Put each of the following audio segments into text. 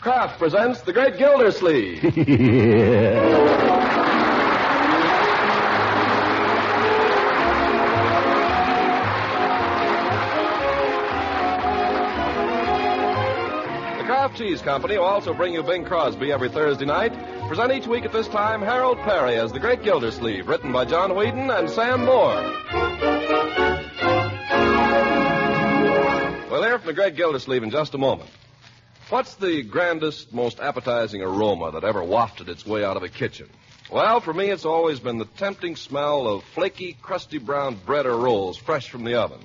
Kraft presents The Great Gildersleeve. The Kraft Cheese Company will also bring you Bing Crosby every Thursday night. Present each week at this time Harold Perry as The Great Gildersleeve, written by John Whedon and Sam Moore. We'll hear from The Great Gildersleeve in just a moment. What's the grandest, most appetizing aroma that ever wafted its way out of a kitchen? Well, for me, it's always been the tempting smell of flaky, crusty brown bread or rolls fresh from the oven.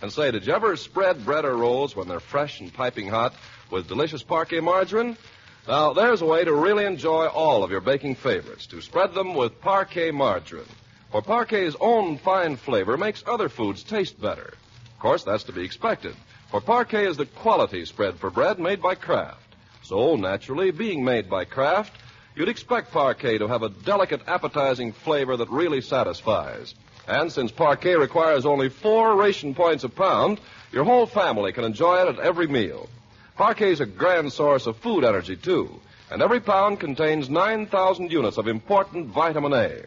And say, did you ever spread bread or rolls when they're fresh and piping hot with delicious parquet margarine? Now, there's a way to really enjoy all of your baking favorites, to spread them with parquet margarine. For parquet's own fine flavor makes other foods taste better. Of course, that's to be expected. For parquet is the quality spread for bread made by Kraft. So, naturally, being made by Kraft, you'd expect parquet to have a delicate, appetizing flavor that really satisfies. And since parquet requires only 4 ration points a pound, your whole family can enjoy it at every meal. Parquet's a grand source of food energy, too, and every pound contains 9,000 units of important vitamin A.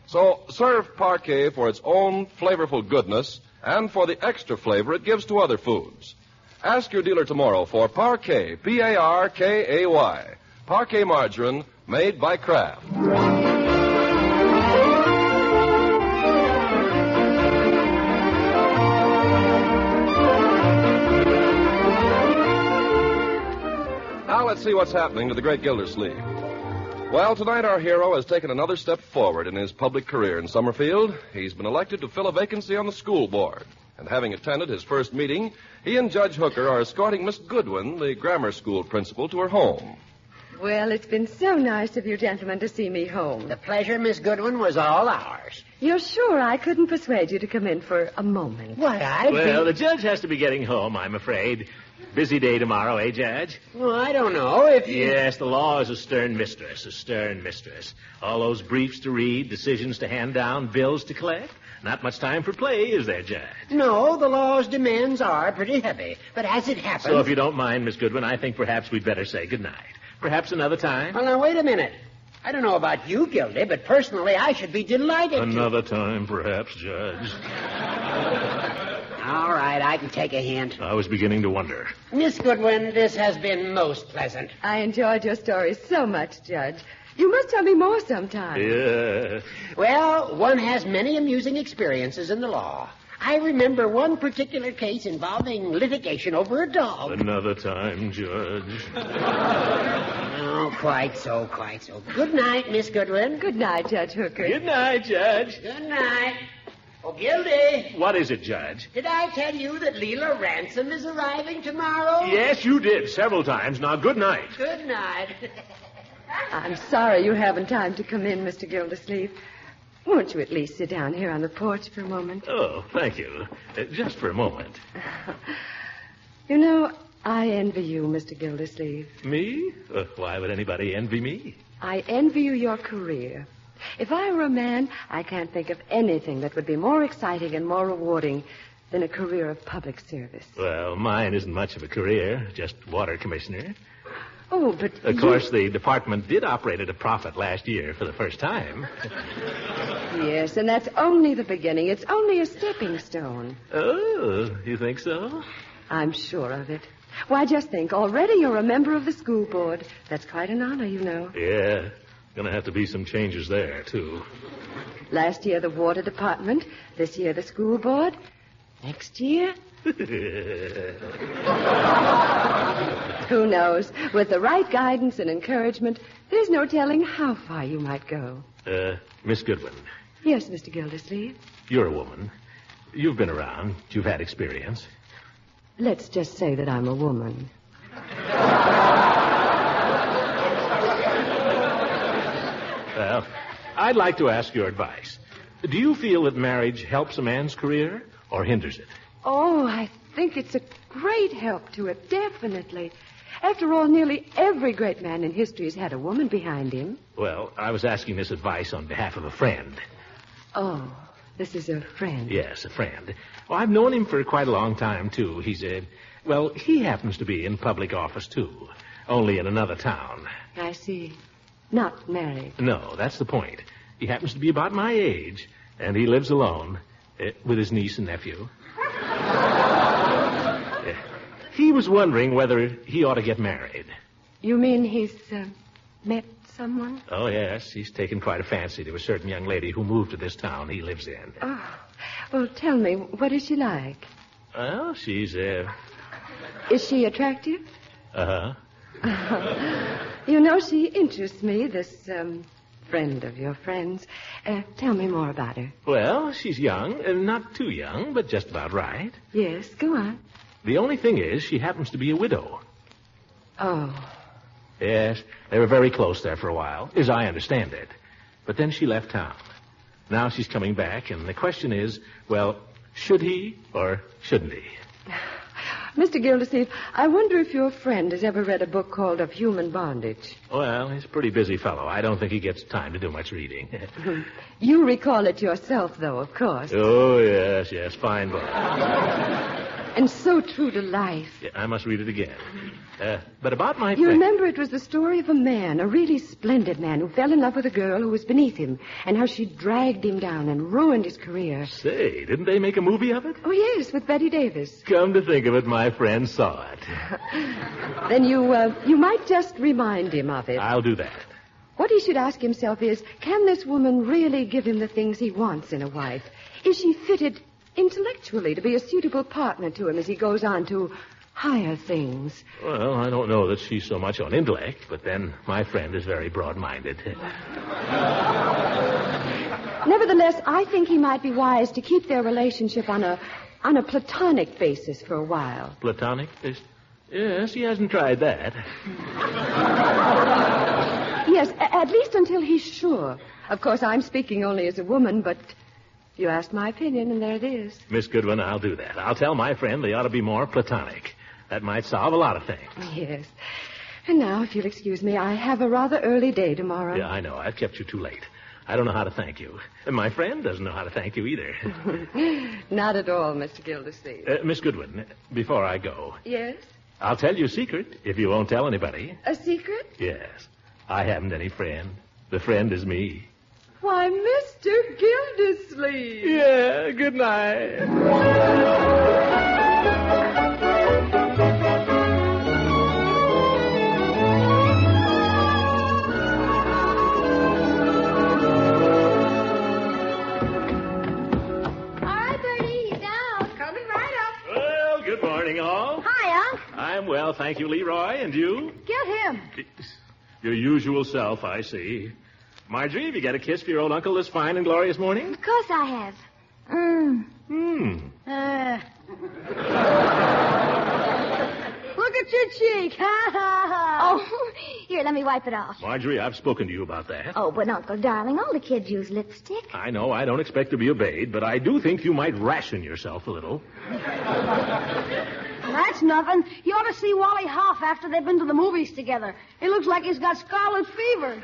So, serve parquet for its own flavorful goodness and for the extra flavor it gives to other foods. Ask your dealer tomorrow for Parquet, P-A-R-K-A-Y, Parquet margarine made by Kraft. Now let's see what's happening to the Great Gildersleeve. Well, tonight our hero has taken another step forward in his public career in Summerfield. He's been elected to fill a vacancy on the school board. And having attended his first meeting, he and Judge Hooker are escorting Miss Goodwin, the grammar school principal, to her home. Well, it's been so nice of you gentlemen to see me home. The pleasure, Miss Goodwin, was all ours. You're sure I couldn't persuade you to come in for a moment? Why, the judge has to be getting home, I'm afraid. Busy day tomorrow, eh, Judge? Well, I don't know if you... Yes, the law is a stern mistress, a stern mistress. All those briefs to read, decisions to hand down, bills to collect. Not much time for play, is there, Judge? No, the law's demands are pretty heavy. But as it happens... So if you don't mind, Miss Goodwin, I think perhaps we'd better say goodnight. Perhaps another time? Well, now, wait a minute. I don't know about you, Gildy, but personally, I should be delighted Another time, perhaps, Judge. All right, I can take a hint. I was beginning to wonder. Miss Goodwin, this has been most pleasant. I enjoyed your story so much, Judge. You must tell me more sometime. Yeah. Well, one has many amusing experiences in the law. I remember one particular case involving litigation over a dog. Another time, Judge. Oh, quite so, quite so. Good night, Miss Goodwin. Good night, Judge Hooker. Good night, Judge. Good night. Oh, Gildy. What is it, Judge? Did I tell you that Leila Ransom is arriving tomorrow? Yes, you did, several times. Now, good night. Good night. I'm sorry you haven't time to come in, Mr. Gildersleeve. Won't you at least sit down here on the porch for a moment? Oh, thank you. Just for a moment. You know, I envy you, Mr. Gildersleeve. Me? Why would anybody envy me? I envy you your career. If I were a man, I can't think of anything that would be more exciting and more rewarding than a career of public service. Well, mine isn't much of a career, just water commissioner. Oh, but Of course, the department did operate at a profit last year for the first time. Yes, and that's only the beginning. It's only a stepping stone. Oh, you think so? I'm sure of it. Why, just think, already you're a member of the school board. That's quite an honor, you know. Yeah, gonna have to be some changes there, too. Last year, the water department. This year, the school board. Next year... Who knows? With the right guidance and encouragement, there's no telling how far you might go. Miss Goodwin. Yes, Mr. Gildersleeve. You're a woman. You've been around. You've had experience. Let's just say that I'm a woman. Well, I'd like to ask your advice. Do you feel that marriage helps a man's career or hinders it? Oh, I think it's a great help to it, definitely. After all, nearly every great man in history has had a woman behind him. Well, I was asking this advice on behalf of a friend. Oh, this is a friend. Yes, a friend. Well, I've known him for quite a long time, too. He happens to be in public office, too. only in another town. I see. Not married. No, that's the point. He happens to be about my age, and he lives alone with his niece and nephew. He was wondering whether he ought to get married. You mean he's met someone? Oh, yes. He's taken quite a fancy to a certain young lady who moved to this town he lives in. Oh. Well, tell me, what is she like? Well, she's, Is she attractive? Uh-huh. You know, she interests me, this friend of your friend's. Tell me more about her. Well, she's young, not too young, but just about right. Yes, go on. The only thing is, she happens to be a widow. Oh. Yes, they were very close there for a while, as I understand it. But then she left town. Now she's coming back, and the question is, well, should he or shouldn't he? Mr. Gildersleeve, I wonder if your friend has ever read a book called Of Human Bondage. Well, he's a pretty busy fellow. I don't think he gets time to do much reading. You recall it yourself, though, of course. Oh, yes, fine book. And so true to life. Yeah, I must read it again. But about my You remember it was the story of a man, a really splendid man, who fell in love with a girl who was beneath him, and how she dragged him down and ruined his career. Say, didn't they make a movie of it? Oh, yes, with Betty Davis. Come to think of it, my friend saw it. Then you might just remind him of it. I'll do that. What he should ask himself is, can this woman really give him the things he wants in a wife? Is she fitted intellectually to be a suitable partner to him as he goes on to higher things? Well, I don't know that she's so much on intellect, but then my friend is very broad-minded. Nevertheless, I think he might be wise to keep their relationship on a platonic basis for a while. Platonic? Yes, he hasn't tried that. Yes, at least until he's sure. Of course, I'm speaking only as a woman, but you asked my opinion, and there it is. Miss Goodwin, I'll do that. I'll tell my friend they ought to be more platonic. That might solve a lot of things. Yes. And now, if you'll excuse me, I have a rather early day tomorrow. Yeah, I know. I've kept you too late. I don't know how to thank you. And my friend doesn't know how to thank you either. Not at all, Mr. Gildersleeve. Miss Goodwin, before I go. Yes? I'll tell you a secret if you won't tell anybody. A secret? Yes. I haven't any friend. The friend is me. Why, Mr. Gildersleeve. Yeah, good night. I'm well, thank you, Leroy. And you? Get him. Your usual self, I see. Marjorie, have you got a kiss for your old uncle this fine and glorious morning? Of course I have. Look at your cheek. Oh, here, let me wipe it off. Marjorie, I've spoken to you about that. Oh, but, Uncle, darling, all the kids use lipstick. I know, I don't expect to be obeyed, but I do think you might ration yourself a little. That's nothing. You ought to see Wally Hoff after they've been to the movies together. It looks like he's got scarlet fever.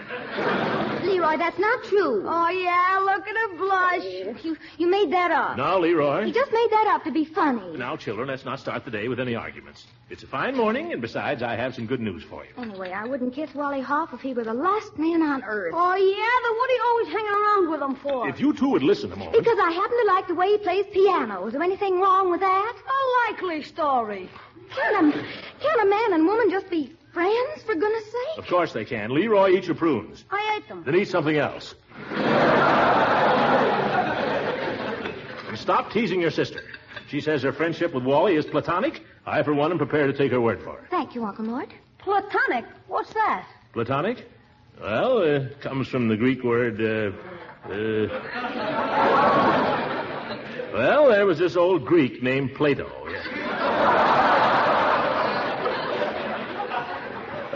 Leroy, that's not true. Oh, yeah, look at her blush. You made that up. Now, Leroy. You just made that up to be funny. Now, children, let's not start the day with any arguments. It's a fine morning, and besides, I have some good news for you. Anyway, I wouldn't kiss Wally Hoff if he were the last man on earth. Oh, yeah? Then what are you always hanging around with him for? If you two would listen a moment. Because I happen to like the way he plays piano. Is there anything wrong with that? A likely story. Can't a man and woman just be friends, for goodness sake? Of course they can. Leroy, eat your prunes. I ate them. Then eat something else. And stop teasing your sister. She says her friendship with Wally is platonic. I, for one, am prepared to take her word for it. Thank you, Uncle Mort. Platonic? What's that? Platonic? Well, it comes from the Greek word, Well, there was this old Greek named Plato.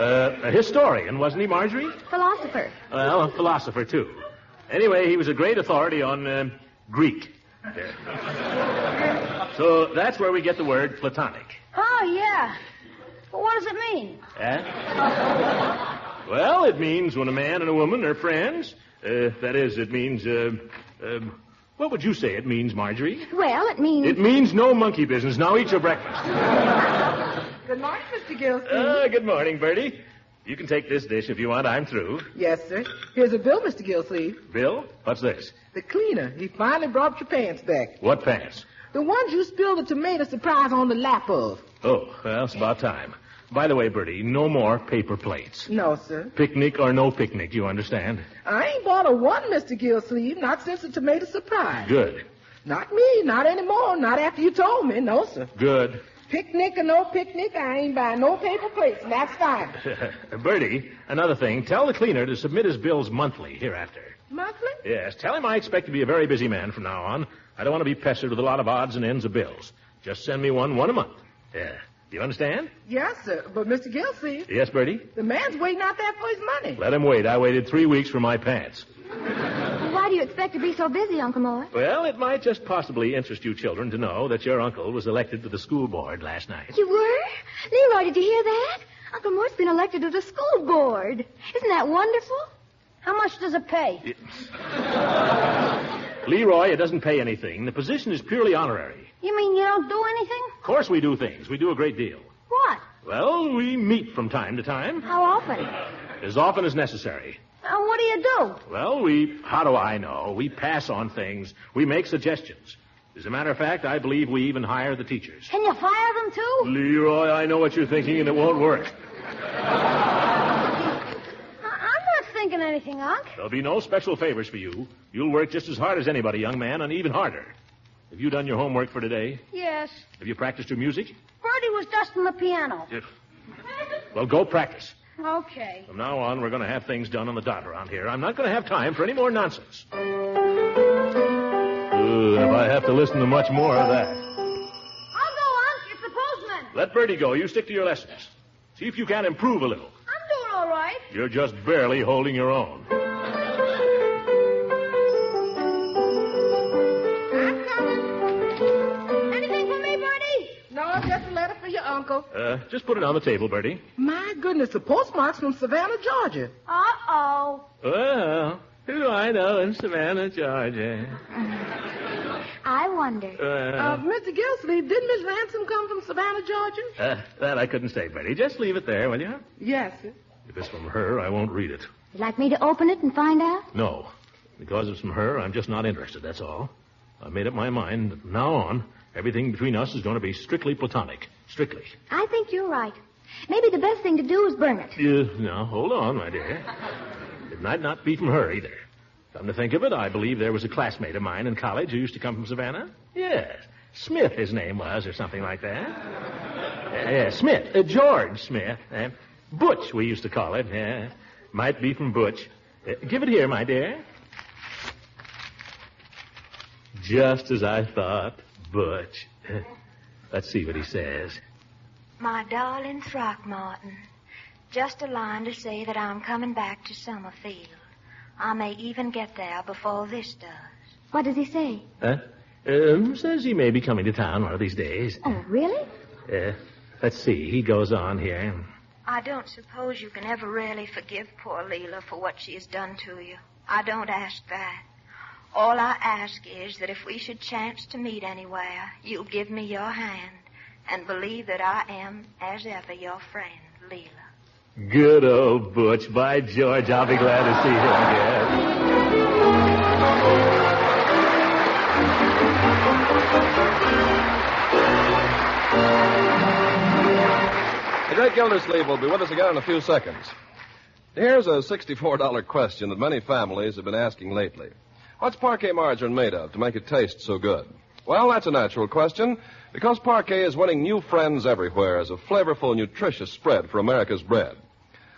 A historian, wasn't he, Marjorie? Philosopher. Well, a philosopher, too. Anyway, he was a great authority on Greek. So that's where we get the word platonic. Oh, yeah. But what does it mean? Well, it means when a man and a woman are friends. That is, it means, what would you say it means, Marjorie? Well, it means... It means no monkey business. Now eat your breakfast. Good morning, Mr. Gilsleeve. Good morning, Bertie. You can take this dish if you want. I'm through. Yes, sir. Here's a bill, Mr. Gilsleeve. Bill? What's this? The cleaner. He finally brought your pants back. What pants? The ones you spilled the tomato surprise on the lap of. Oh, well, it's about time. By the way, Bertie, no more paper plates. No, sir. Picnic or no picnic, you understand? I ain't bought a one, Mr. Gilsleeve, not since the tomato surprise. Good. Not me, not anymore, not after you told me, no, sir. Good. Picnic or no picnic, I ain't buying no paper plates, and that's fine. Bertie, another thing, tell the cleaner to submit his bills monthly hereafter. Monthly? Yes, tell him I expect to be a very busy man from now on. I don't want to be pestered with a lot of odds and ends of bills. Just send me one a month. Yeah. Do you understand? Yes, sir. But, Mr. Gilsleeve, Yes, Bertie? the man's waiting out there for his money. Let him wait. I waited 3 weeks for my pants. Why do you expect to be so busy, Uncle Mort? Well, it might just possibly interest you children to know that your uncle was elected to the school board last night. You were? Leroy, did you hear that? Uncle Mort's been elected to the school board. Isn't that wonderful? How much does it pay? Leroy, it doesn't pay anything. The position is purely honorary. You mean you don't do anything? Of course we do things. We do a great deal. What? Well, we meet from time to time. How often? As often as necessary. What do you do? Well, how do I know? We pass on things. We make suggestions. As a matter of fact, I believe we even hire the teachers. Can you fire them, too? Leroy, I know what you're thinking, and it won't work. I'm not thinking anything, Unc. There'll be no special favors for you. You'll work just as hard as anybody, young man, and even harder. Have you done your homework for today? Yes. Have you practiced your music? Bertie was dusting the piano. Well, go practice. Okay. From now on, we're going to have things done on the dot around here. I'm not going to have time for any more nonsense. If I have to listen to much more of that. I'll go, Unc. It's the postman. Let Bertie go. You stick to your lessons. See if you can't improve a little. I'm doing all right. You're just barely holding your own. I'm coming. Anything for me, Bertie? No, just a letter for your uncle. Just put it on the table, Bertie. My goodness, the postmark's from Savannah, Georgia. Uh-oh. Well, who do I know in Savannah, Georgia? I wonder. Mr. Gilsleeve, didn't Miss Ransom come from Savannah, Georgia? That I couldn't say, Bertie. Just leave it there, will you? Yes, sir. If it's from her, I won't read it. You'd like me to open it and find out? No. Because it's from her, I'm just not interested, that's all. I've made up my mind that from now on, everything between us is going to be strictly platonic. Strictly. I think you're right. Maybe the best thing to do is burn it. No, hold on, my dear. It might not be from her, either. Come to think of it, I believe there was a classmate of mine in college who used to come from Savannah. Yes. Smith, his name was, or something like that. Yeah, Smith. George Smith. Butch, we used to call it. Yeah. Might be from Butch. Give it here, my dear. Just as I thought, Butch. Let's see what he says. My darling Throckmorton, just a line to say that I'm coming back to Summerfield. I may even get there before this does. What does he say? Says he may be coming to town one of these days. Oh, really? Let's see. He goes on here. I don't suppose you can ever really forgive poor Leila for what she has done to you. I don't ask that. All I ask is that if we should chance to meet anywhere, you'll give me your hand and believe that I am, as ever, your friend, Leila. Good old Butch. By George, I'll be glad to see him again. The great Gildersleeve will be with us again in a few seconds. Here's a $64 question that many families have been asking lately. What's parquet margarine made of to make it taste so good? Well, that's a natural question, because parquet is winning new friends everywhere as a flavorful, nutritious spread for America's bread.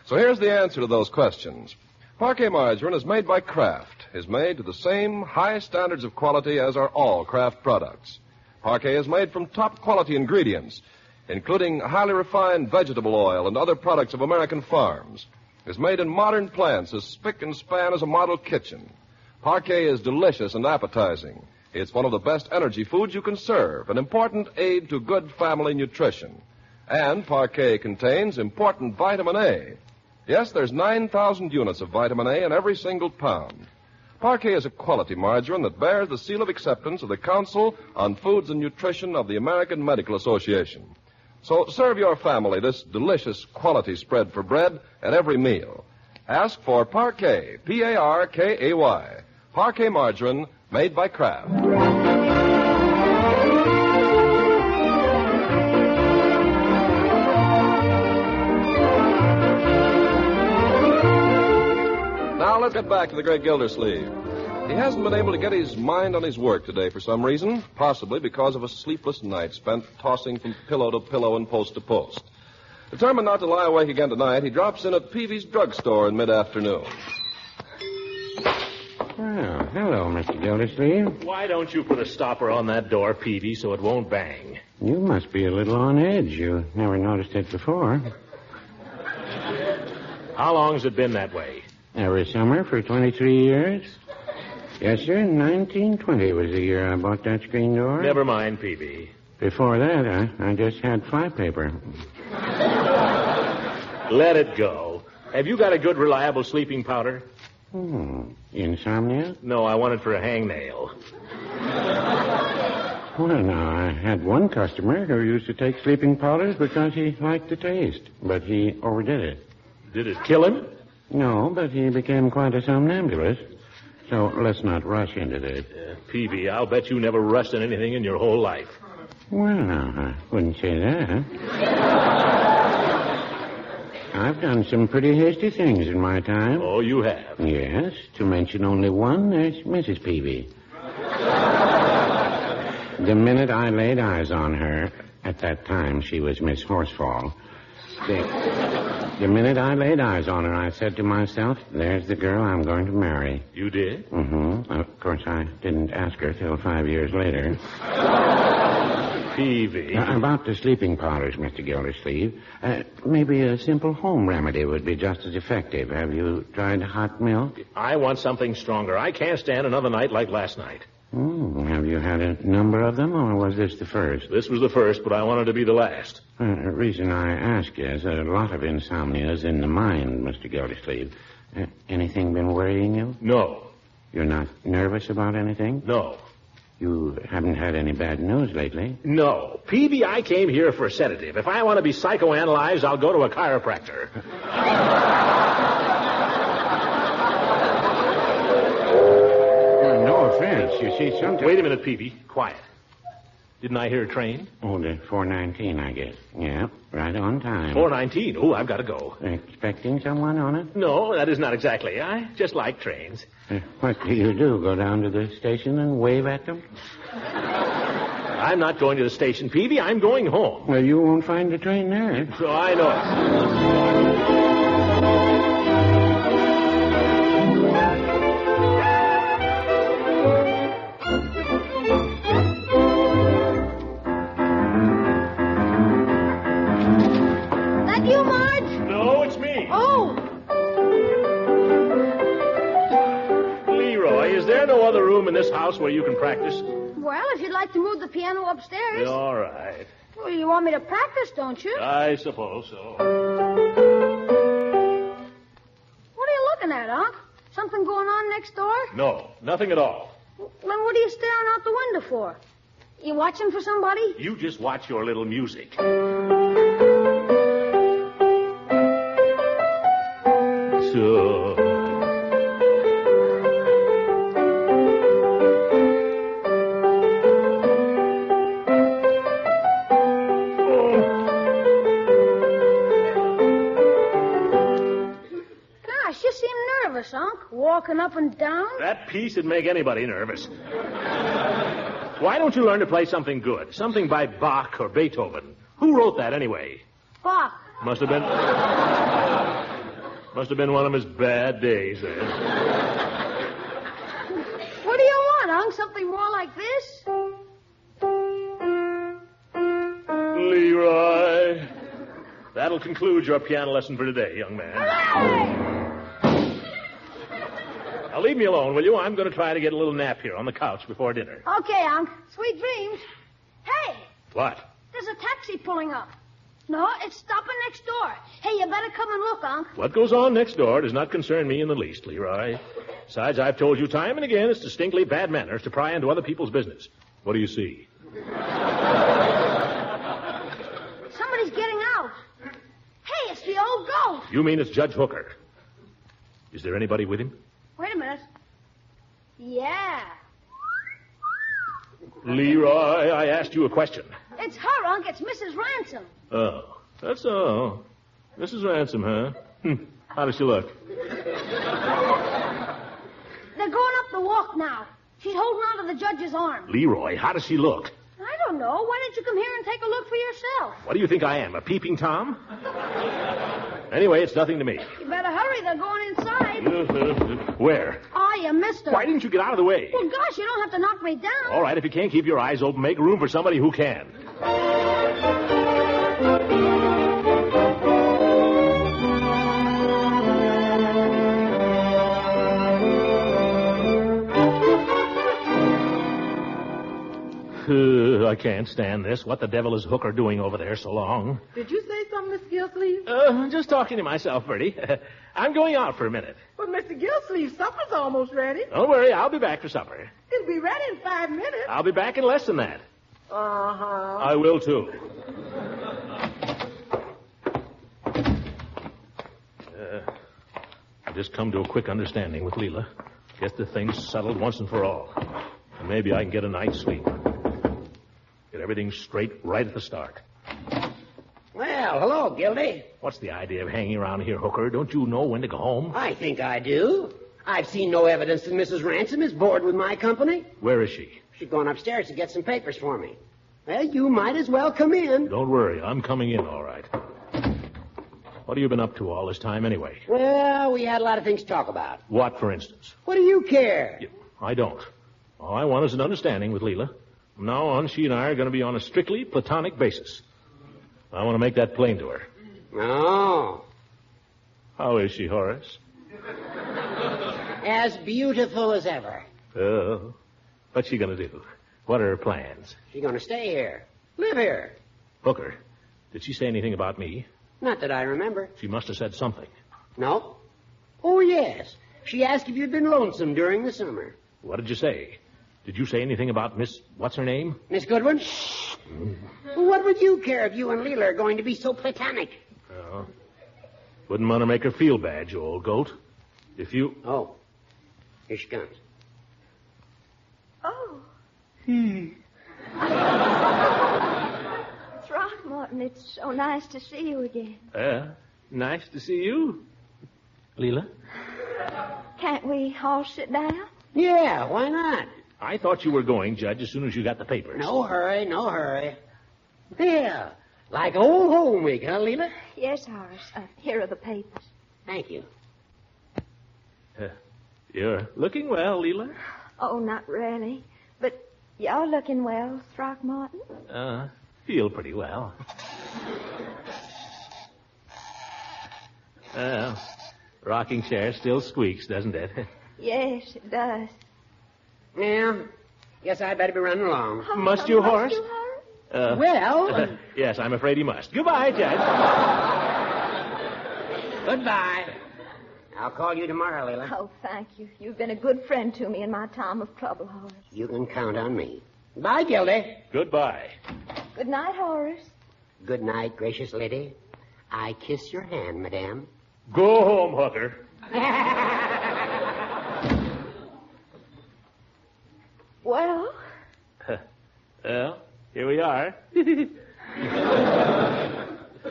So here's the answer to those questions. Parquet margarine is made by Kraft, is made to the same high standards of quality as are all Kraft products. Parquet is made from top quality ingredients, including highly refined vegetable oil and other products of American farms. It's made in modern plants as spick and span as a model kitchen. Parquet is delicious and appetizing. It's one of the best energy foods you can serve, an important aid to good family nutrition. And Parquet contains important vitamin A. Yes, there's 9,000 units of vitamin A in every single pound. Parquet is a quality margarine that bears the seal of acceptance of the Council on Foods and Nutrition of the American Medical Association. So serve your family this delicious quality spread for bread at every meal. Ask for Parquet, P-A-R-K-A-Y. Parquet margarine made by Kraft. Now let's get back to the great Gildersleeve. He hasn't been able to get his mind on his work today for some reason, possibly because of a sleepless night spent tossing from pillow to pillow and post to post. Determined not to lie awake again tonight, he drops in at Peavy's drugstore in mid-afternoon. Well, hello, Mr. Gildersleeve. Why don't you put a stopper on that door, Peavy, so it won't bang? You must be a little on edge. You never noticed it before. How long's it been that way? Every summer for 23 years. Yes, sir. 1920 was the year I bought that screen door. Never mind, Peavy. Before that, I just had flypaper. Let it go. Have you got a good, reliable sleeping powder? Insomnia? No, I want it for a hangnail. Well, now, I had one customer who used to take sleeping powders because he liked the taste, but he overdid it. Did it kill him? No, but he became quite a somnambulist. So let's not rush into this. Peavy, I'll bet you never rushed in anything in your whole life. Well, now, I wouldn't say that. I've done some pretty hasty things in my time. Oh, you have? Yes, to mention only one, there's Mrs. Peavy. The minute I laid eyes on her, at that time she was Miss Horsefall, the minute I laid eyes on her, I said to myself, there's the girl I'm going to marry. You did? Mm-hmm. Of course, I didn't ask her till 5 years later. Peavy. About the sleeping powders, Mr. Gildersleeve, maybe a simple home remedy would be just as effective. Have you tried hot milk? I want something stronger. I can't stand another night like last night. Have you had a number of them, or was this the first? This was the first, but I wanted to be the last. The reason I ask is a lot of insomnia is in the mind, Mr. Gildersleeve. Anything been worrying you? No. You're not nervous about anything? No. You haven't had any bad news lately? No. Peavy, I came here for a sedative. If I want to be psychoanalyzed, I'll go to a chiropractor. No offense. You see, sometimes... Wait a minute, Peavy. Quiet. Didn't I hear a train? Oh, the 419, I guess. Yeah, right on time. 419. Oh, I've got to go. Expecting someone on it? No, that is not exactly. I just like trains. What do you do? Go down to the station and wave at them? I'm not going to the station, Peavy. I'm going home. Well, you won't find the train there. So I know it. That you, Marge? No, it's me. Oh, Leroy, is there no other room in this house where you can practice? well, if you'd like to move the piano upstairs. All right. Well, you want me to practice, don't you? I suppose so. What are you looking at, Unc? Something going on next door? No, nothing at all. Then what are you staring out the window for? You watching for somebody? You just watch your little music. So. Gosh, you seem nervous, Unc. Walking up and down. That piece would make anybody nervous. Why don't you learn to play something good? Something by Bach or Beethoven. Who wrote that anyway? Bach. Must have been one of his bad days there. What do you want, Unc? Something more like this? Leroy. That'll conclude your piano lesson for today, young man. Now leave me alone, will you? I'm going to try to get a little nap here on the couch before dinner. Okay, Unc. Sweet dreams. Hey, What? there's a taxi pulling up. No, it's stopping next door. Hey, you better come and look, Unc. What goes on next door does not concern me in the least, Leroy. Besides, I've told you time and again it's distinctly bad manners to pry into other people's business. What do you see? Somebody You mean it's Judge Hooker? Is there anybody with him? Wait a minute. Yeah. Leroy, I asked you a question. It's her, Unc. It's Mrs. Ransom. Oh, that's all. Mrs. Ransom, huh? How does she look? They're going up the walk now. She's holding on to the judge's arm. Leroy, how does she look? I don't know. Why don't you come here and take a look for yourself? What do you think I am, a peeping Tom? Anyway, it's nothing to me. You better hurry. They're going inside. Where? Oh, you missed her. Why didn't you get out of the way? Well, gosh, you don't have to knock me down. All right, if you can't keep your eyes open, make room for somebody who can. I can't stand this. What the devil is Hooker doing over there so long? Did you say something, Miss Gillsleeve? Just talking to myself, Bertie. I'm going out for a minute. Well, Mr. Gillsleeve, supper's almost ready. Don't worry, I'll be back for supper. It'll be ready in 5 minutes. I'll be back in less than that. Uh-huh. I will, too. I just come to a quick understanding with Leila. Get the things settled once and for all. And maybe I can get a night's sleep. Get everything straight right at the start. Well, hello, Gildy. What's the idea of hanging around here, Hooker? Don't you know when to go home? I think I do. I've seen no evidence that Mrs. Ransom is bored with my company. Where is she? She's gone upstairs to get some papers for me. Well, you might as well come in. Don't worry, I'm coming in all right. What have you been up to all this time anyway? Well, we had a lot of things to talk about. What, for instance? What do you care? I don't. All I want is an understanding with Leila. From now on, she and I are going to be on a strictly platonic basis. I want to make that plain to her. Oh. How is she, Horace? As beautiful as ever. Oh. What's she going to do? What are her plans? She's going to stay here. Live here. Hooker, did she say anything about me? Not that I remember. She must have said something. No? Oh, yes. She asked if you'd been lonesome during the summer. What did you say? Did you say anything about Miss... What's her name? Miss Goodwin? What would you care if you and Leila are going to be so platonic? Oh. Wouldn't want to make her feel bad, you old goat. If you... Oh. Here she comes. Oh. Throckmorton, it's so nice to see you again. Nice to see you. Leila? Can't we all sit down? Yeah, why not? I thought you were going, Judge, as soon as you got the papers. No hurry, no hurry. Yeah, like old home week, huh, Leila? Yes, Horace. Here are the papers. Thank you. You're looking well, Leila. Oh, not really. But you're looking well, Throckmorton. Feel pretty well. Rocking chair still squeaks, doesn't it? Yes, it does. Yeah, guess I'd better be running along. Must you, Horace? Well... Yes, I'm afraid he must. Goodbye, Judge. Goodbye. I'll call you tomorrow, Leila. Oh, thank you. You've been a good friend to me in my time of trouble, Horace. You can count on me. Bye, Gildy. Goodbye. Good night, Horace. Good night, gracious lady. I kiss your hand, madame. Go home, Hooker. Well? Well, here we are.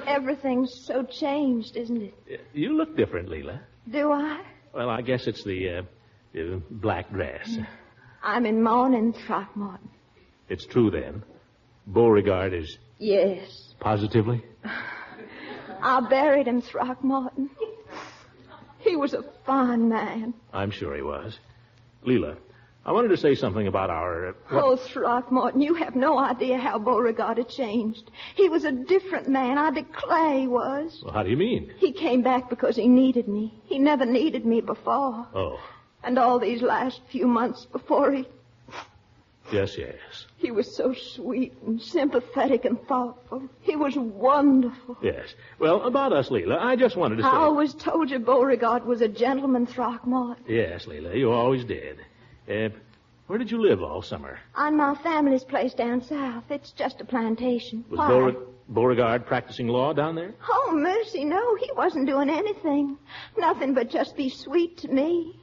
Everything's so changed, isn't it? You look different, Leila. Do I? Well, I guess it's the black dress. I'm in mourning, Throckmorton. It's true, then. Beauregard is... Yes. Positively? I buried him, Throckmorton. He was a fine man. I'm sure he was. Leila, I wanted to say something about our... Oh, Throckmorton, you have no idea how Beauregard had changed. He was a different man. I declare he was. Well, how do you mean? He came back because he needed me. He never needed me before. Oh. And all these last few months before he... Yes. He was so sweet and sympathetic and thoughtful. He was wonderful. Yes. Well, about us, Leila, I just wanted to say... I always told you Beauregard was a gentleman, Throckmorton. Yes, Leila, you always did. Where did you live all summer? On my family's place down south. It's just a plantation. Was Why? Beauregard practicing law down there? Oh, mercy, no. He wasn't doing anything. Nothing but just be sweet to me.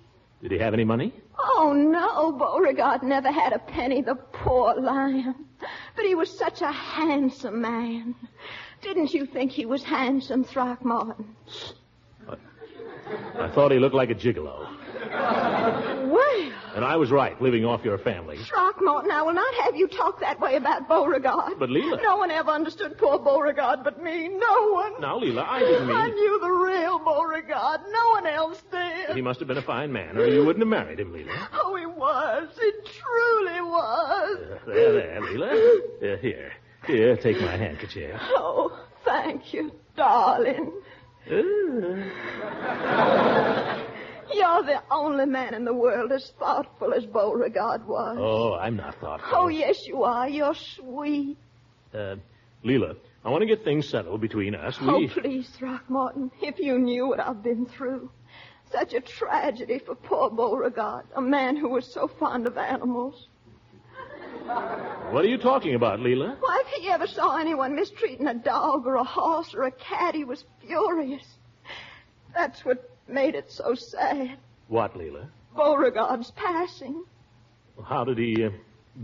Did he have any money? Oh, no. Beauregard never had a penny, the poor lion. But he was such a handsome man. Didn't you think he was handsome, Throckmorton? I thought he looked like a gigolo. Well. And I was right, living off your family. Throckmorton, I will not have you talk that way about Beauregard. But, Leila. No one ever understood poor Beauregard but me. No one. Now, Leila, I didn't mean... I knew the real Beauregard. No one else did. He must have been a fine man, or you wouldn't have married him, Leila. Oh, he was. He truly was. There, Leila. Here, take my handkerchief. Oh, thank you, darling. You're the only man in the world as thoughtful as Beauregard was. Oh, I'm not thoughtful. Oh, yes, you are. You're sweet. Leila, I want to get things settled between us. Oh, please, Throckmorton, if you knew what I've been through. Such a tragedy for poor Beauregard, a man who was so fond of animals. What are you talking about, Leila? Why, if he ever saw anyone mistreating a dog or a horse or a cat, he was furious. That's what made it so sad. What, Leila? Beauregard's passing. Well, how did he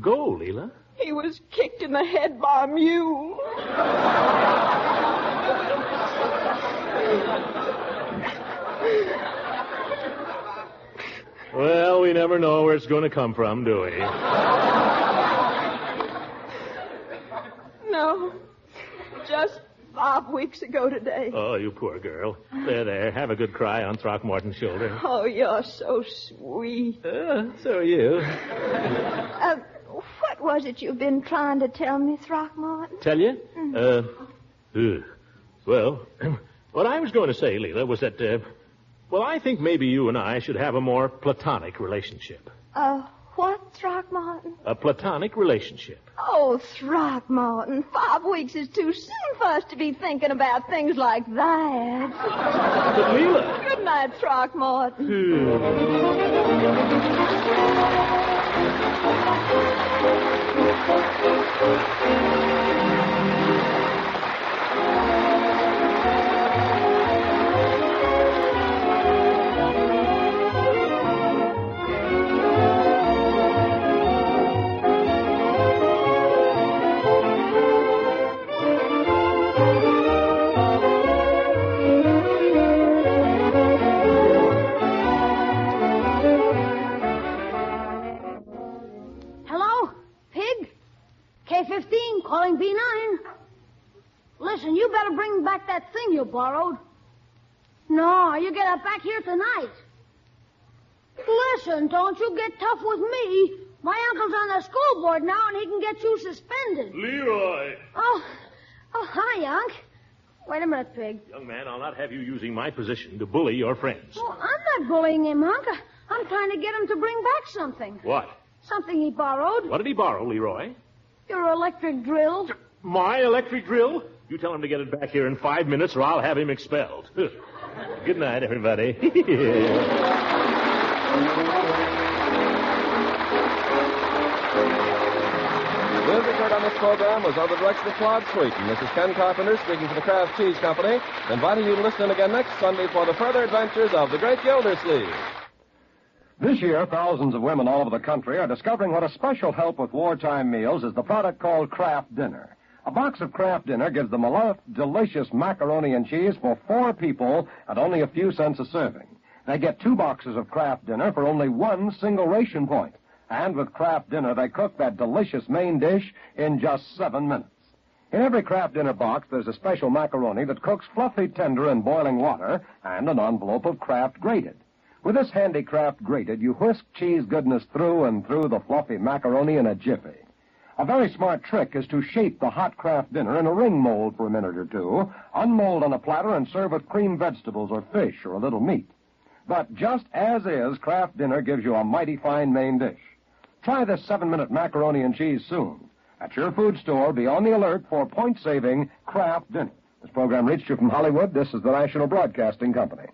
go, Leila? He was kicked in the head by a mule. Well, we never know where it's going to come from, do we? No. Just 5 weeks ago today. Oh, you poor girl. There. Have a good cry on Throckmorton's shoulder. Oh, you're so sweet. So are you. What was it you've been trying to tell me, Throckmorton? Tell you? Well, what I was going to say, Leila, was that, I think maybe you and I should have a more platonic relationship. What, Throckmorton? A platonic relationship. Oh, Throckmorton, 5 weeks is too soon for us to be thinking about things like that. But, Leila... Good night, Throckmorton. K-15, calling B9. Listen, you better bring back that thing you borrowed. No, you get it back here tonight. Listen, don't you get tough with me. My uncle's on the school board now, and he can get you suspended. Leroy! Oh, hi, Unc. Wait a minute, Pig. Young man, I'll not have you using my position to bully your friends. Well, I'm not bullying him, Unc. I'm trying to get him to bring back something. What? Something he borrowed. What did he borrow, Leroy? Your electric drill. My electric drill? You tell him to get it back here in 5 minutes, or I'll have him expelled. Good night, everybody. Music heard on this program was under the direction of Claude Sweeten. This is Ken Carpenter speaking for the Kraft Cheese Company, inviting you to listen in again next Sunday for the further adventures of the Great Gildersleeve. This year, thousands of women all over the country are discovering what a special help with wartime meals is the product called Kraft Dinner. A box of Kraft Dinner gives them a delicious macaroni and cheese for 4 people at only a few cents a serving. They get 2 boxes of Kraft Dinner for only 1 single ration point. And with Kraft Dinner, they cook that delicious main dish in just 7 minutes. In every Kraft Dinner box, there's a special macaroni that cooks fluffy tender in boiling water and an envelope of Kraft Grated. With this handy Kraft Grated, you whisk cheese goodness through and through the fluffy macaroni in a jiffy. A very smart trick is to shape the hot Kraft Dinner in a ring mold for a minute or two, unmold on a platter, and serve with creamed vegetables or fish or a little meat. But just as is, Kraft Dinner gives you a mighty fine main dish. Try this 7-minute macaroni and cheese soon. At your food store, be on the alert for point-saving Kraft Dinner. This program reached you from Hollywood. This is the National Broadcasting Company.